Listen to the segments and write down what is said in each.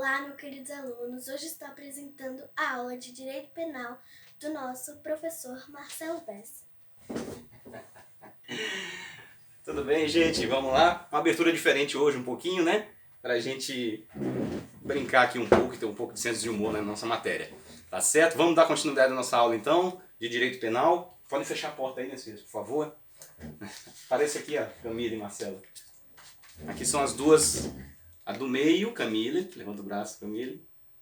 Olá, meus queridos alunos. Hoje estou apresentando a aula de Direito Penal do nosso professor Marcelo Bessa. Tudo bem, gente? Vamos lá? Uma abertura diferente hoje um pouquinho, né? Pra gente brincar aqui um pouco e ter um pouco de senso de humor na nossa matéria. Tá certo? Vamos dar continuidade à nossa aula então, de Direito Penal. Podem fechar a porta aí, né, filhos, por favor? Aparece aqui, ó, Camila e Marcelo. Aqui são as duas, a do meio, Camila, levanta o braço, Camila,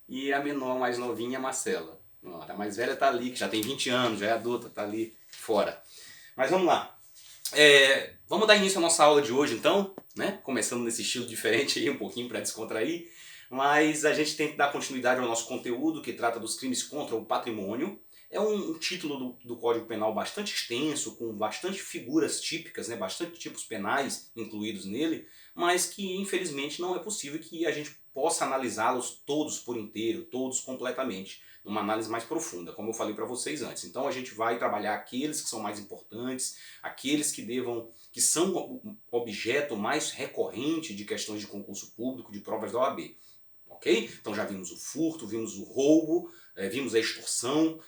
e a menor, mais novinha, Marcela. A mais velha tá ali, que já tem 20 anos, já é adulta, tá ali fora. Mas vamos lá. Vamos dar início à nossa aula de hoje então, né? Começando nesse estilo diferente aí, um pouquinho para descontrair, mas a gente tem que dar continuidade ao nosso conteúdo que trata dos crimes contra o patrimônio. É um título do Código Penal bastante extenso, com bastante figuras típicas, né? Bastante tipos penais incluídos nele, mas que infelizmente não é possível que a gente possa analisá-los todos por inteiro, todos completamente, numa análise mais profunda, como eu falei para vocês antes. Então a gente vai trabalhar aqueles que são mais importantes, aqueles que são objeto mais recorrente de questões de concurso público, de provas da OAB. Ok? Então já vimos o furto, vimos o roubo, vimos a extorsão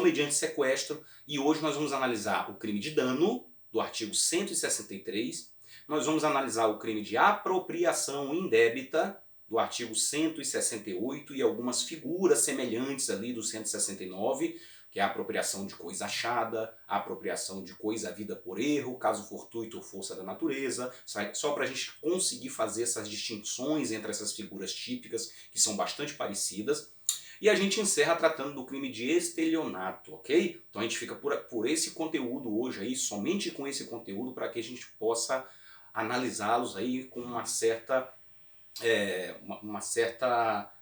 mediante sequestro, e hoje nós vamos analisar o crime de dano, do artigo 163, nós vamos analisar o crime de apropriação indébita, do artigo 168, e algumas figuras semelhantes ali do 169, que é a apropriação de coisa achada, a apropriação de coisa havida por erro, caso fortuito ou força da natureza, só para a gente conseguir fazer essas distinções entre essas figuras típicas, que são bastante parecidas. E a gente encerra tratando do crime de estelionato, ok? Então a gente fica por esse conteúdo hoje aí, somente com esse conteúdo, para que a gente possa analisá-los aí com uma certa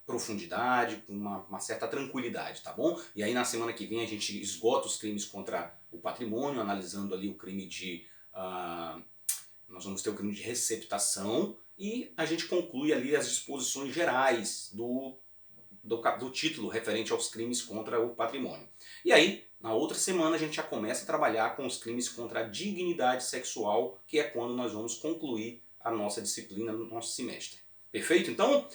profundidade, com uma certa tranquilidade, tá bom? E aí na semana que vem a gente esgota os crimes contra o patrimônio, analisando ali o crime de... nós vamos ter o crime de receptação e a gente conclui ali as disposições gerais do título referente aos crimes contra o patrimônio. E aí, na outra semana, a gente já começa a trabalhar com os crimes contra a dignidade sexual, que é quando nós vamos concluir a nossa disciplina no nosso semestre. Perfeito? Então,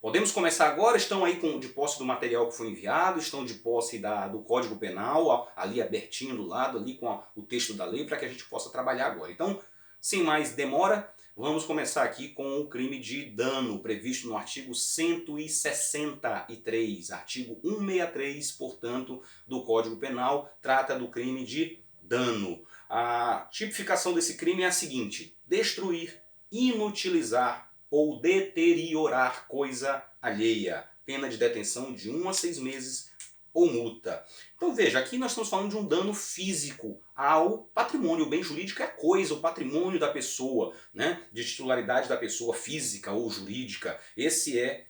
podemos começar agora. Estão aí de posse do material que foi enviado, estão de posse do Código Penal, ali abertinho do lado, ali com o texto da lei, para que a gente possa trabalhar agora. Então, sem mais demora, vamos começar aqui com o crime de dano, previsto no artigo 163, artigo 163, portanto, do Código Penal, trata do crime de dano. A tipificação desse crime é a seguinte: destruir, inutilizar ou deteriorar coisa alheia, pena de detenção de 1 a 6 meses ou multa. Então veja, aqui nós estamos falando de um dano físico ao patrimônio. O bem jurídico é a coisa, o patrimônio da pessoa, né? De titularidade da pessoa física ou jurídica. Esse é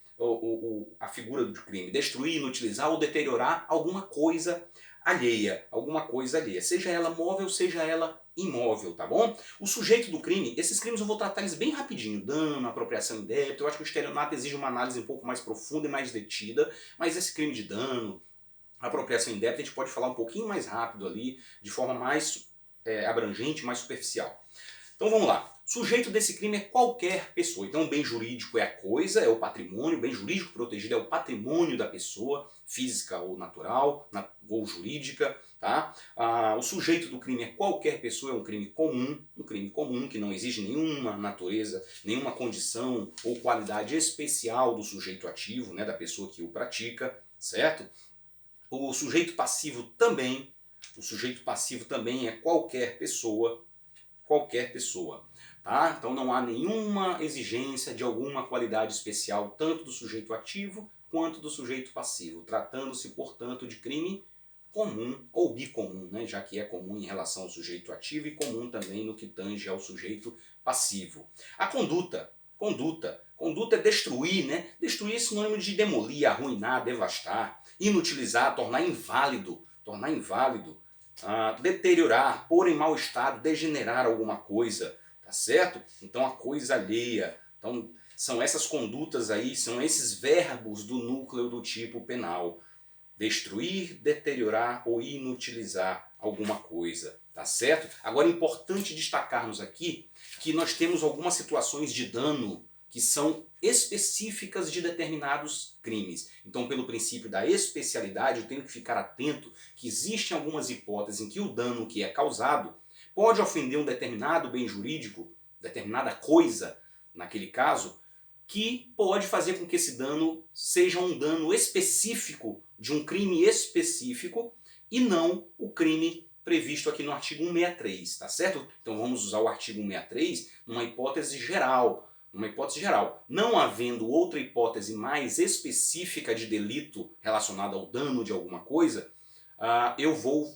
a figura do crime. Destruir, inutilizar ou deteriorar alguma coisa alheia, seja ela móvel, seja ela imóvel, tá bom? O sujeito do crime, esses crimes eu vou tratar eles bem rapidinho: dano, apropriação indébita. Eu acho que o estelionato exige uma análise um pouco mais profunda e mais detida, mas esse crime de dano, apropriação indébita, a gente pode falar um pouquinho mais rápido ali, de forma mais abrangente, mais superficial. Então vamos lá. Sujeito desse crime é qualquer pessoa. Então o bem jurídico é a coisa, é o patrimônio. O bem jurídico protegido é o patrimônio da pessoa, física ou natural, ou jurídica. Tá? O sujeito do crime é qualquer pessoa, é um crime comum que não exige nenhuma natureza, nenhuma condição ou qualidade especial do sujeito ativo, né, da pessoa que o pratica, certo? O sujeito passivo também é qualquer pessoa, tá? Então não há nenhuma exigência de alguma qualidade especial, tanto do sujeito ativo quanto do sujeito passivo, tratando-se, portanto, de crime comum ou bicomum, né? Já que é comum em relação ao sujeito ativo e comum também no que tange ao sujeito passivo. A conduta é destruir, né? Destruir é sinônimo de demolir, arruinar, devastar, inutilizar, tornar inválido, deteriorar, pôr em mau estado, degenerar alguma coisa, tá certo? Então a coisa alheia. Então são essas condutas aí, são esses verbos do núcleo do tipo penal: destruir, deteriorar ou inutilizar alguma coisa, tá certo? Agora é importante destacarmos aqui que nós temos algumas situações de dano que são específicas de determinados crimes. Então, pelo princípio da especialidade, eu tenho que ficar atento que existem algumas hipóteses em que o dano que é causado pode ofender um determinado bem jurídico, determinada coisa, naquele caso, que pode fazer com que esse dano seja um dano específico de um crime específico e não o crime previsto aqui no artigo 163, tá certo? Então vamos usar o artigo 163 numa hipótese geral. Não havendo outra hipótese mais específica de delito relacionado ao dano de alguma coisa, eu vou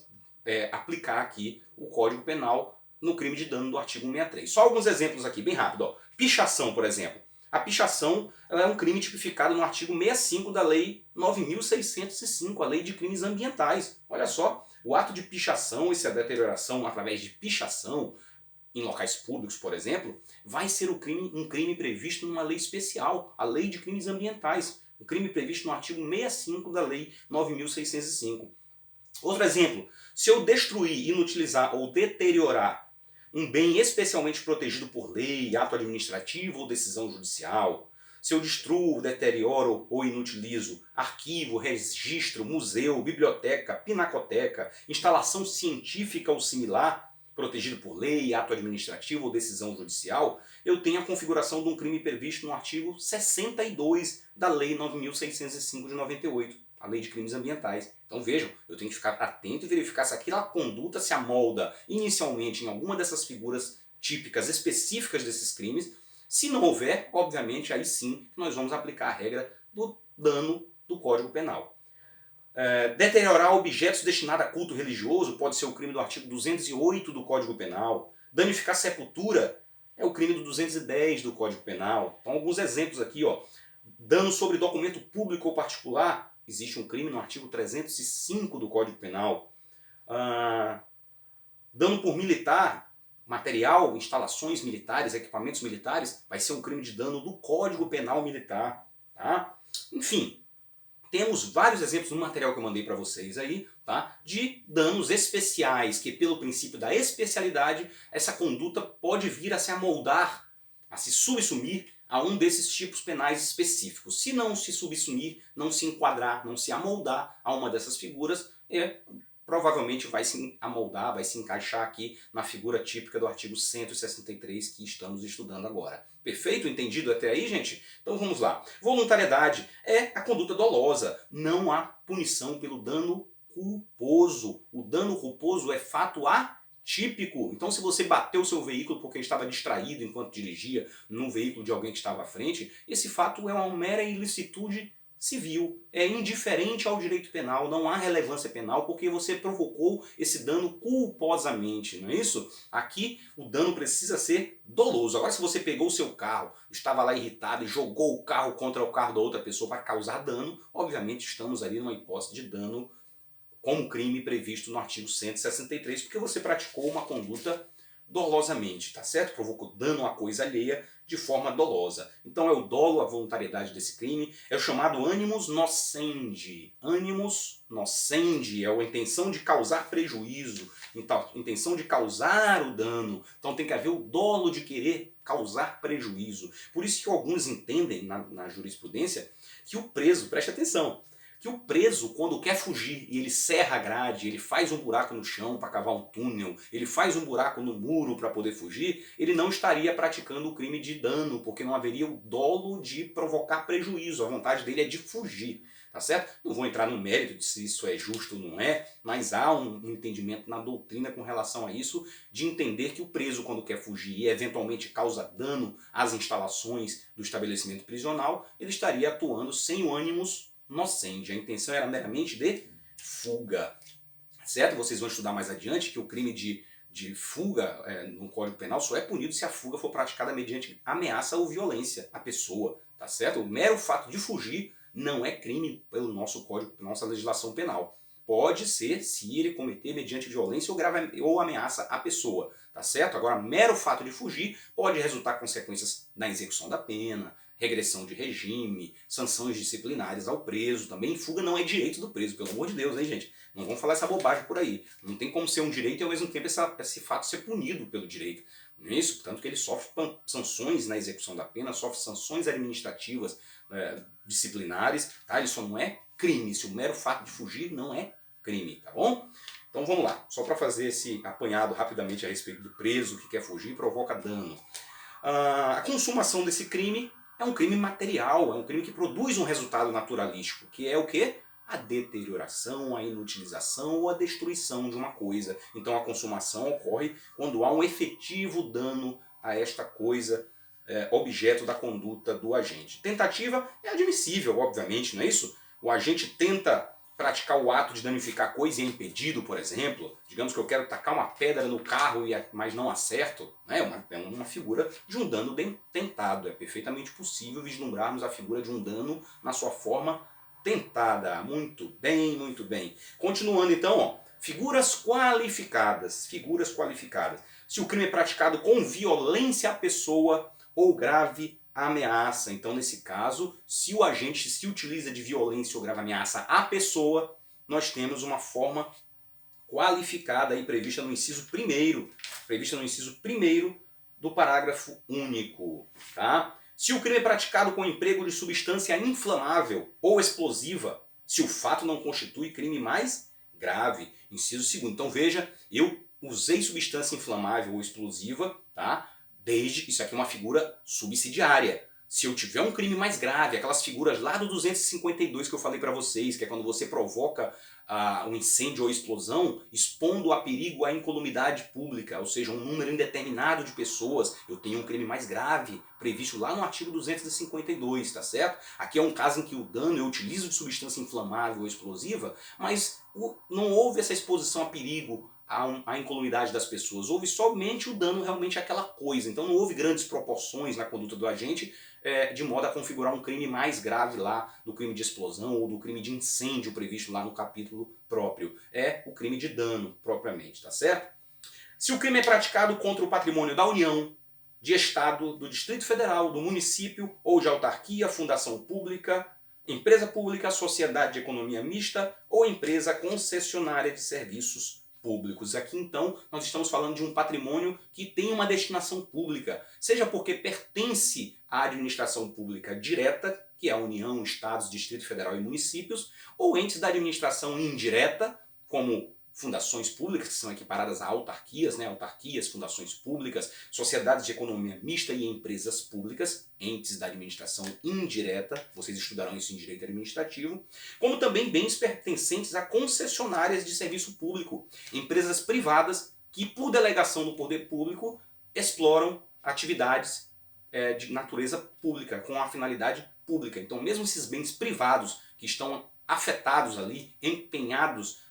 aplicar aqui o Código Penal no crime de dano do artigo 163. Só alguns exemplos aqui, bem rápido. Ó. Pichação, por exemplo. A pichação ela é um crime tipificado no artigo 65 da Lei 9.605, a Lei de Crimes Ambientais. Olha só, o ato de pichação, essa deterioração através de pichação em locais públicos, por exemplo, vai ser um crime previsto numa lei especial, a Lei de Crimes Ambientais. Um crime previsto no artigo 65 da Lei 9.605. Outro exemplo, se eu destruir, inutilizar ou deteriorar um bem especialmente protegido por lei, ato administrativo ou decisão judicial, se eu destruo, deterioro ou inutilizo arquivo, registro, museu, biblioteca, pinacoteca, instalação científica ou similar, protegido por lei, ato administrativo ou decisão judicial, eu tenho a configuração de um crime previsto no artigo 62 da Lei 9.605 de 98, a Lei de Crimes Ambientais. Então vejam, eu tenho que ficar atento e verificar se aquela conduta se amolda inicialmente em alguma dessas figuras típicas específicas desses crimes. Se não houver, obviamente, aí sim nós vamos aplicar a regra do dano do Código Penal. Deteriorar objetos destinados a culto religioso pode ser o crime do artigo 208 do Código Penal. Danificar sepultura é o crime do 210 do Código Penal. Então alguns exemplos aqui, ó. Dano sobre documento público ou particular, existe um crime no artigo 305 do Código Penal. Dano por militar, material, instalações militares, equipamentos militares, vai ser um crime de dano do Código Penal Militar. Tá? Enfim, temos vários exemplos no material que eu mandei para vocês aí, tá? De danos especiais, que pelo princípio da especialidade, essa conduta pode vir a se amoldar, a se subsumir a um desses tipos penais específicos. Se não se subsumir, não se enquadrar, não se amoldar a uma dessas figuras, provavelmente vai se amoldar, vai se encaixar aqui na figura típica do artigo 163 que estamos estudando agora. Perfeito? Entendido até aí, gente? Então vamos lá. Voluntariedade é a conduta dolosa. Não há punição pelo dano culposo. O dano culposo é fato atípico. Então se você bateu o seu veículo porque estava distraído enquanto dirigia no veículo de alguém que estava à frente, esse fato é uma mera ilicitude civil, é indiferente ao direito penal, não há relevância penal porque você provocou esse dano culposamente, não é isso? Aqui o dano precisa ser doloso. Agora se você pegou o seu carro, estava lá irritado e jogou o carro contra o carro da outra pessoa para causar dano, obviamente estamos ali numa hipótese de dano como crime previsto no artigo 163, porque você praticou uma conduta dolosamente, tá certo? Provocou dano à coisa alheia de forma dolosa. Então é o dolo, a voluntariedade desse crime, é o chamado animus nocendi. Animus nocendi é a intenção de causar prejuízo, intenção de causar o dano. Então tem que haver o dolo de querer causar prejuízo. Por isso que alguns entendem na jurisprudência que o preso, preste atenção, que o preso, quando quer fugir e ele serra a grade, ele faz um buraco no chão para cavar um túnel, ele faz um buraco no muro para poder fugir, ele não estaria praticando o crime de dano, porque não haveria o dolo de provocar prejuízo. A vontade dele é de fugir, tá certo? Não vou entrar no mérito de se isso é justo ou não é, mas há um entendimento na doutrina com relação a isso, de entender que o preso, quando quer fugir e eventualmente causa dano às instalações do estabelecimento prisional, ele estaria atuando sem o animus nocendi. A intenção era meramente de fuga, certo? Vocês vão estudar mais adiante que o crime de fuga no Código Penal só é punido se a fuga for praticada mediante ameaça ou violência à pessoa, tá certo? O mero fato de fugir não é crime pelo nosso Código, pela nossa legislação penal. Pode ser se ele cometer mediante violência ou ameaça à pessoa, tá certo? Agora, mero fato de fugir pode resultar consequências na execução da pena, regressão de regime, sanções disciplinares ao preso também. Fuga não é direito do preso, pelo amor de Deus, hein, gente? Não vamos falar essa bobagem por aí. Não tem como ser um direito e ao mesmo tempo esse fato ser punido pelo direito. Não é isso? Portanto que ele sofre sanções na execução da pena, sofre sanções administrativas, disciplinares, tá? Ele só não é crime, se o mero fato de fugir não é crime, tá bom? Então vamos lá, só para fazer esse apanhado rapidamente a respeito do preso que quer fugir e provoca dano. A consumação desse crime é um crime material, é um crime que produz um resultado naturalístico, que é o quê? A deterioração, a inutilização ou a destruição de uma coisa. Então a consumação ocorre quando há um efetivo dano a esta coisa, objeto da conduta do agente. Tentativa é admissível, obviamente, não é isso? O agente tenta praticar o ato de danificar coisa e é impedido, por exemplo. Digamos que eu quero tacar uma pedra no carro, mas não acerto. Né? É uma figura de um dano tentado. É perfeitamente possível vislumbrarmos a figura de um dano na sua forma tentada. Muito bem, muito bem. Continuando então, ó, figuras qualificadas. Figuras qualificadas. Se o crime é praticado com violência à pessoa ou grave ameaça. Então, nesse caso, se o agente se utiliza de violência ou grave ameaça à pessoa, nós temos uma forma qualificada aí prevista no inciso 1º, do parágrafo único. Tá? Se o crime é praticado com emprego de substância inflamável ou explosiva, se o fato não constitui crime mais grave. Inciso 2º. Então veja, eu usei substância inflamável ou explosiva, tá? Desde que isso aqui é uma figura subsidiária. Se eu tiver um crime mais grave, aquelas figuras lá do 252 que eu falei para vocês, que é quando você provoca um incêndio ou explosão, expondo a perigo à incolumidade pública, ou seja, um número indeterminado de pessoas, eu tenho um crime mais grave, previsto lá no artigo 252, tá certo? Aqui é um caso em que o dano eu utilizo de substância inflamável ou explosiva, mas não houve essa exposição a perigo, a incolumidade das pessoas. Houve somente o dano realmente àquela coisa. Então não houve grandes proporções na conduta do agente, de modo a configurar um crime mais grave lá do crime de explosão ou do crime de incêndio previsto lá no capítulo próprio. É o crime de dano propriamente, tá certo? Se o crime é praticado contra o patrimônio da União, de Estado, do Distrito Federal, do município ou de autarquia, fundação pública, empresa pública, sociedade de economia mista ou empresa concessionária de serviços públicos. Aqui então nós estamos falando de um patrimônio que tem uma destinação pública, seja porque pertence à administração pública direta, que é a União, Estados, Distrito Federal e municípios, ou entes da administração indireta, como fundações públicas, que são equiparadas a autarquias, né? Autarquias, fundações públicas, sociedades de economia mista e empresas públicas, entes da administração indireta, vocês estudarão isso em direito administrativo, como também bens pertencentes a concessionárias de serviço público, empresas privadas que, por delegação do poder público, exploram atividades de natureza pública, com a finalidade pública. Então, mesmo esses bens privados que estão afetados ali, empenhados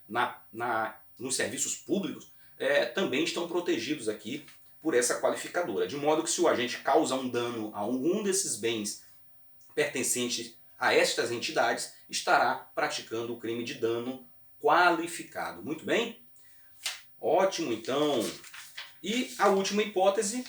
nos serviços públicos, também estão protegidos aqui por essa qualificadora. De modo que se o agente causa um dano a algum desses bens pertencentes a estas entidades, estará praticando o crime de dano qualificado. Muito bem? Ótimo, então. E a última hipótese,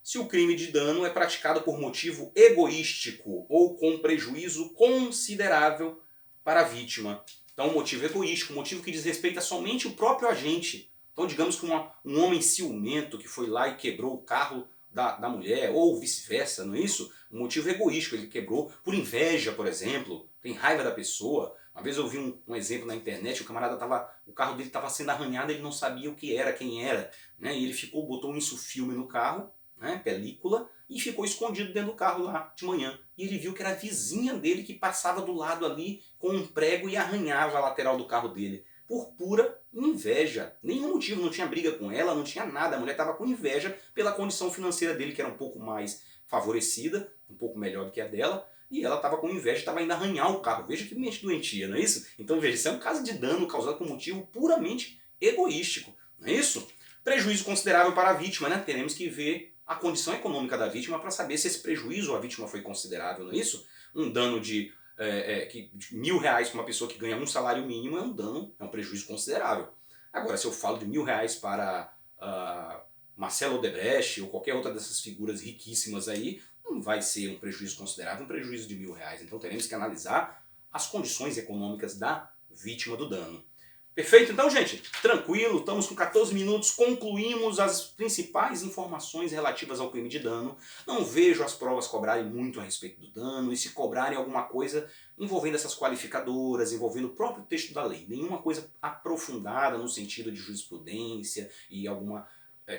se o crime de dano é praticado por motivo egoístico ou com prejuízo considerável para a vítima. Então, um motivo egoístico, um motivo que diz respeito a somente o próprio agente. Então, digamos que um homem ciumento que foi lá e quebrou o carro da mulher, ou vice-versa, não é isso? Um motivo egoístico, ele quebrou por inveja, por exemplo, tem raiva da pessoa. Uma vez eu vi um exemplo na internet, o carro dele estava sendo arranhado, ele não sabia o que era, quem era, né? E ele botou um insufilme no carro, né, película, e ficou escondido dentro do carro lá de manhã. E ele viu que era a vizinha dele que passava do lado ali com um prego e arranhava a lateral do carro dele. Por pura inveja. Nenhum motivo, não tinha briga com ela, não tinha nada. A mulher estava com inveja pela condição financeira dele, que era um pouco mais favorecida, um pouco melhor do que a dela. E ela estava com inveja, estava indo arranhar o carro. Veja que mente doentia, não é isso? Então veja, isso é um caso de dano causado por motivo puramente egoístico. Não é isso? Prejuízo considerável para a vítima, né? Teremos que ver a condição econômica da vítima para saber se esse prejuízo à vítima foi considerável, não é isso? Um dano de R$1.000 para uma pessoa que ganha um salário mínimo é um prejuízo considerável. Agora, se eu falo de R$1.000 para Marcelo Odebrecht ou qualquer outra dessas figuras riquíssimas aí, não vai ser um prejuízo considerável, um prejuízo de R$1.000. Então teremos que analisar as condições econômicas da vítima do dano. Perfeito? Então, gente, tranquilo, estamos com 14 minutos, concluímos as principais informações relativas ao crime de dano. Não vejo as provas cobrarem muito a respeito do dano, e se cobrarem alguma coisa envolvendo essas qualificadoras, envolvendo o próprio texto da lei. Nenhuma coisa aprofundada no sentido de jurisprudência e alguma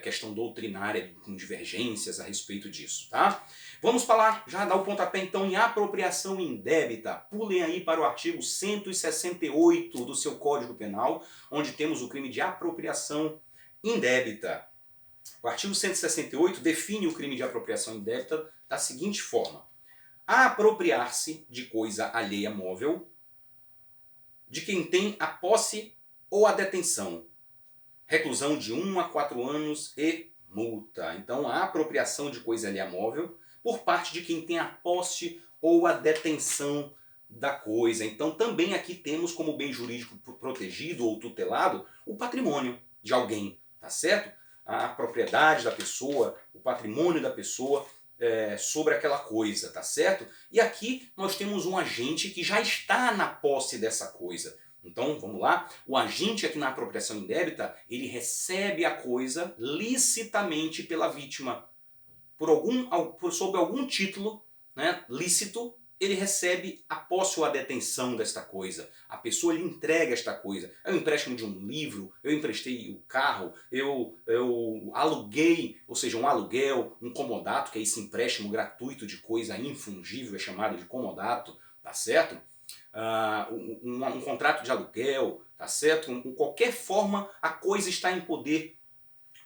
questão doutrinária com divergências a respeito disso, tá? Vamos falar, já dar o pontapé então em apropriação indébita. Pulem aí para o artigo 168 do seu Código Penal, onde temos o crime de apropriação indébita. O artigo 168 define o crime de apropriação indébita da seguinte forma: apropriar-se de coisa alheia móvel de quem tem a posse ou a detenção. Reclusão de 1 a 4 anos e multa. Então, a apropriação de coisa alheia móvel por parte de quem tem a posse ou a detenção da coisa. Então, também aqui temos como bem jurídico protegido ou tutelado o patrimônio de alguém, tá certo? A propriedade da pessoa, o patrimônio da pessoa sobre aquela coisa, tá certo? E aqui nós temos um agente que já está na posse dessa coisa. Então, vamos lá. O agente aqui na apropriação indébita, ele recebe a coisa licitamente pela vítima. Sob algum título, né, lícito, ele recebe a posse ou a detenção desta coisa. A pessoa lhe entrega esta coisa. É um empréstimo de um livro, eu emprestei o carro, eu aluguei, ou seja, um aluguel, um comodato, que é esse empréstimo gratuito de coisa infungível, é chamado de comodato, tá certo? Um contrato de aluguel, tá certo? Qualquer forma, a coisa está em poder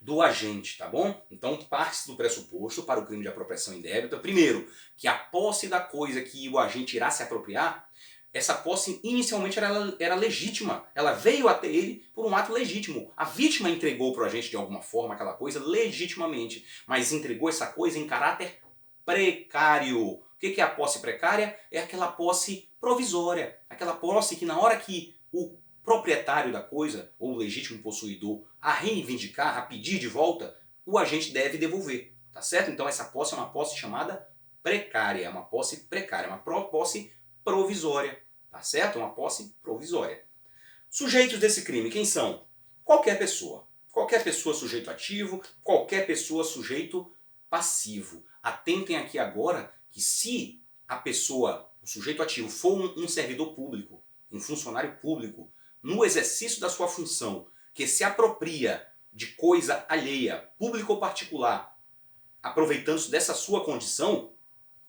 do agente, tá bom? Então parte-se do pressuposto para o crime de apropriação indébita, primeiro, que a posse da coisa que o agente irá se apropriar, essa posse inicialmente era legítima, ela veio até ele por um ato legítimo. A vítima entregou para o agente de alguma forma aquela coisa legitimamente, mas entregou essa coisa em caráter precário. O que é a posse precária? É aquela posse provisória, aquela posse que na hora que o proprietário da coisa, ou o legítimo possuidor, a reivindicar, a pedir de volta, o agente deve devolver, tá certo? Então essa posse é uma posse chamada precária, é uma posse precária, uma posse provisória, tá certo? Uma posse provisória. Sujeitos desse crime, quem são? Qualquer pessoa sujeito ativo, qualquer pessoa sujeito passivo. Atentem aqui agora que se a pessoa, o sujeito ativo, for um servidor público, um funcionário público, no exercício da sua função, que se apropria de coisa alheia, pública ou particular, aproveitando-se dessa sua condição,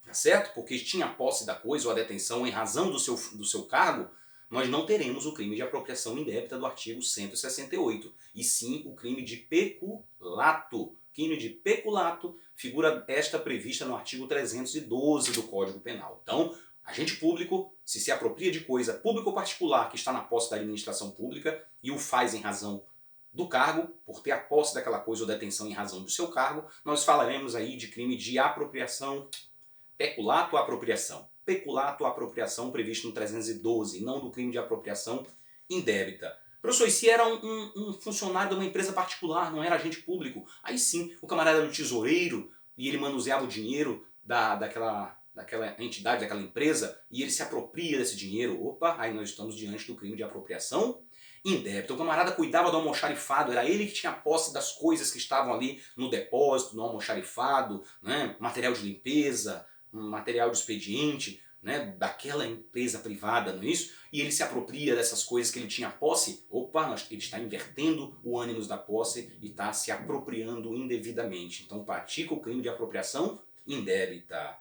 tá certo? Porque tinha posse da coisa ou a detenção em razão do seu cargo, nós não teremos o crime de apropriação indébita do artigo 168, e sim o crime de peculato. Crime de peculato, figura esta prevista no artigo 312 do Código Penal. Então, agente público, se apropria de coisa pública ou particular que está na posse da administração pública e o faz em razão do cargo, por ter a posse daquela coisa ou detenção em razão do seu cargo, nós falaremos aí de crime de apropriação, peculato ou apropriação. Peculato ou apropriação previsto no 312, não do crime de apropriação indébita. Professor, e se era um funcionário de uma empresa particular, não era agente público? Aí sim, o camarada era o tesoureiro e ele manuseava o dinheiro daquela entidade, daquela empresa, e ele se apropria desse dinheiro. Opa, aí nós estamos diante do crime de apropriação indébita. O camarada cuidava do almoxarifado, era ele que tinha posse das coisas que estavam ali no depósito, no almoxarifado, né? Material de limpeza, material de expediente, né? Daquela empresa privada, não é isso? E ele se apropria dessas coisas que ele tinha posse. Opa, ele está invertendo o ânimos da posse e está se apropriando indevidamente. Então pratica o crime de apropriação indébita.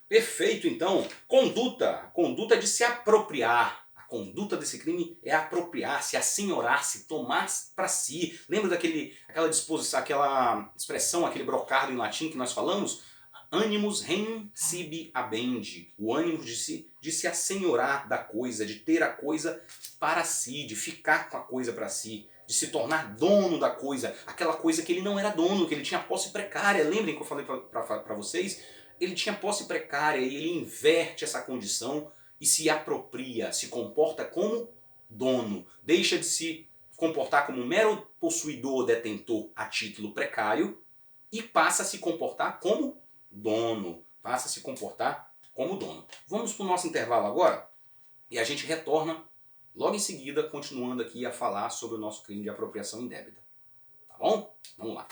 Perfeito, então. Conduta de se apropriar. A conduta desse crime é apropriar-se, assenhorar-se, tomar para si. Lembra aquela disposição, aquela expressão, aquele brocardo em latim que nós falamos? Animus rem sibi habendi. O ânimo de se assenhorar da coisa, de ter a coisa para si, de ficar com a coisa para si, de se tornar dono da coisa. Aquela coisa que ele não era dono, que ele tinha posse precária. Lembrem que eu falei para vocês? Ele tinha posse precária e ele inverte essa condição e se apropria, se comporta como dono. Deixa de se comportar como um mero possuidor, detentor a título precário e passa a se comportar como dono. Passa a se comportar como dono. Vamos para o nosso intervalo agora e a gente retorna logo em seguida, continuando aqui a falar sobre o nosso crime de apropriação indébita. Tá bom? Vamos lá.